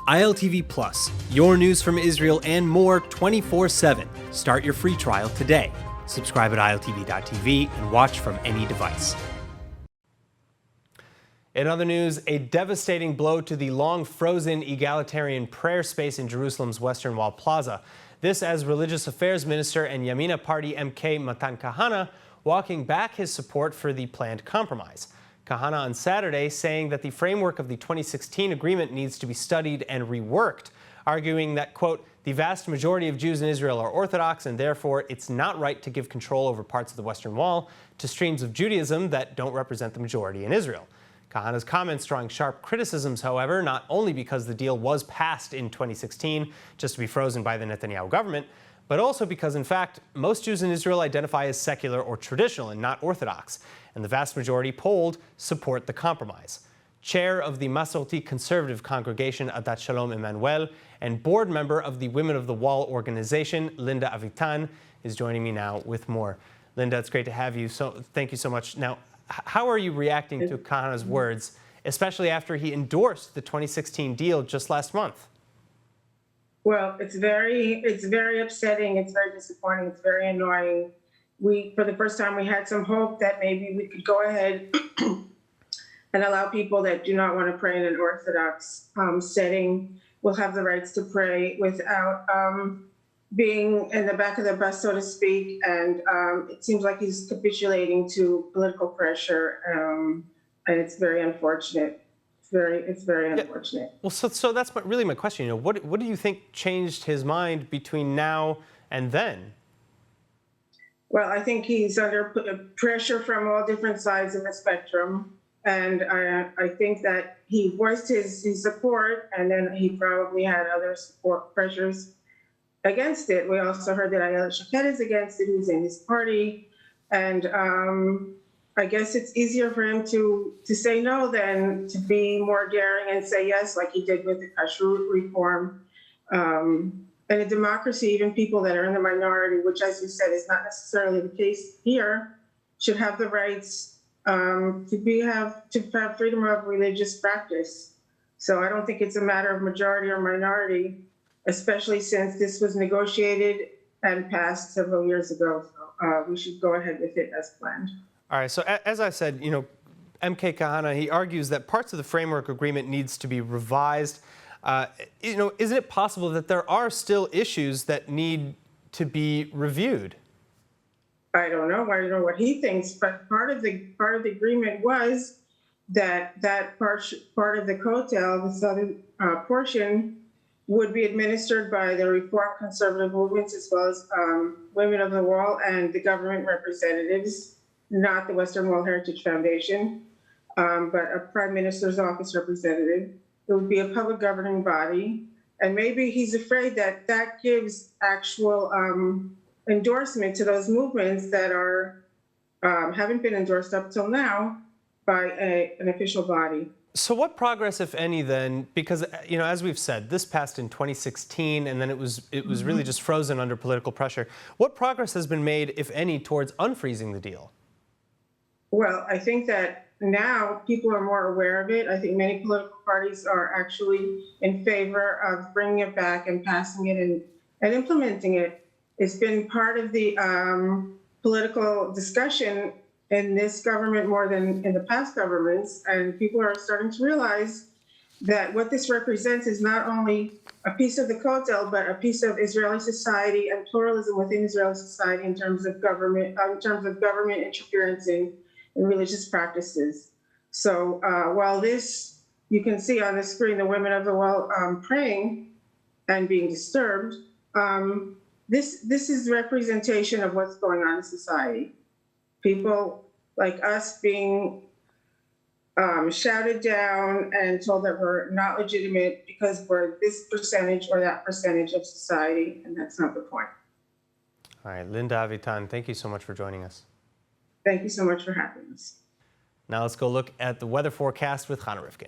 ILTV Plus, your news from Israel and more 24/7. Start your free trial today. Subscribe at ILTV.tv and watch from any device. In other news, a devastating blow to the long-frozen egalitarian prayer space in Jerusalem's Western Wall Plaza. This as Religious Affairs Minister and Yamina-party MK Matan Kahana walking back his support for the planned compromise. Kahana on Saturday saying that the framework of the 2016 agreement needs to be studied and reworked, arguing that, quote, the vast majority of Jews in Israel are Orthodox and therefore it's not right to give control over parts of the Western Wall to streams of Judaism that don't represent the majority in Israel. Kahana's comments drawing sharp criticisms, however, not only because the deal was passed in 2016 just to be frozen by the Netanyahu government, but also because, in fact, most Jews in Israel identify as secular or traditional and not Orthodox, and the vast majority polled support the compromise. Chair of the Masorti conservative congregation Adat Shalom Emmanuel and board member of the Women of the Wall organization, Linda Avitan, is joining me now with more. Linda, it's great to have you. So thank you so much. Now, how are you reacting to Kahana's words, especially after he endorsed the 2016 deal just last month? Well, it's very upsetting. It's very disappointing. It's very annoying. For the first time, we had some hope that maybe we could go ahead and allow people that do not want to pray in an Orthodox setting will have the rights to pray without being in the back of the bus, so to speak. And it seems like he's capitulating to political pressure, and it's very unfortunate. It's very unfortunate. Well, so that's really my question. What do you think changed his mind between now and then? Well, I think he's under pressure from all different sides of the spectrum. And I think that he voiced his support, and then he probably had other support pressures against it. We also heard that Shaked is against it, who's in his party. And I guess it's easier for him to say no than to be more daring and say yes, like he did with the kashrut reform. And in democracy, even people that are in the minority, which, as you said, is not necessarily the case here, should have the rights to have freedom of religious practice. So I don't think it's a matter of majority or minority, especially since this was negotiated and passed several years ago. So we should go ahead with it as planned. All right. So as I said, MK Kahana, he argues that parts of the framework agreement needs to be revised. Isn't it possible that there are still issues that need to be reviewed? I don't know. I don't know what he thinks, but part of the agreement was that part of the kotel, the southern portion, would be administered by the Reform conservative movements as well as Women of the Wall and the government representatives, not the Western Wall Heritage Foundation, but a Prime Minister's office representative. It would be a public governing body. And maybe he's afraid that that gives actual endorsement to those movements that haven't been endorsed up till now by an official body. So what progress, if any, then, because, as we've said, this passed in 2016, and then it was really just frozen under political pressure. What progress has been made, if any, towards unfreezing the deal? Well, I think that now people are more aware of it. I think many political parties are actually in favor of bringing it back and passing it and implementing it. It's been part of the political discussion in this government more than in the past governments, and people are starting to realize that what this represents is not only a piece of the kotel, but a piece of Israeli society and pluralism within Israeli society in terms of government interference in religious practices. So while this, you can see on the screen the Women of the Wall praying and being disturbed, this is representation of what's going on in society. People like us being shouted down and told that we're not legitimate because we're this percentage or that percentage of society, and that's not the point. All right, Linda Avitan, thank you so much for joining us. Thank you so much for having us. Now let's go look at the weather forecast with Hannah Rifkin.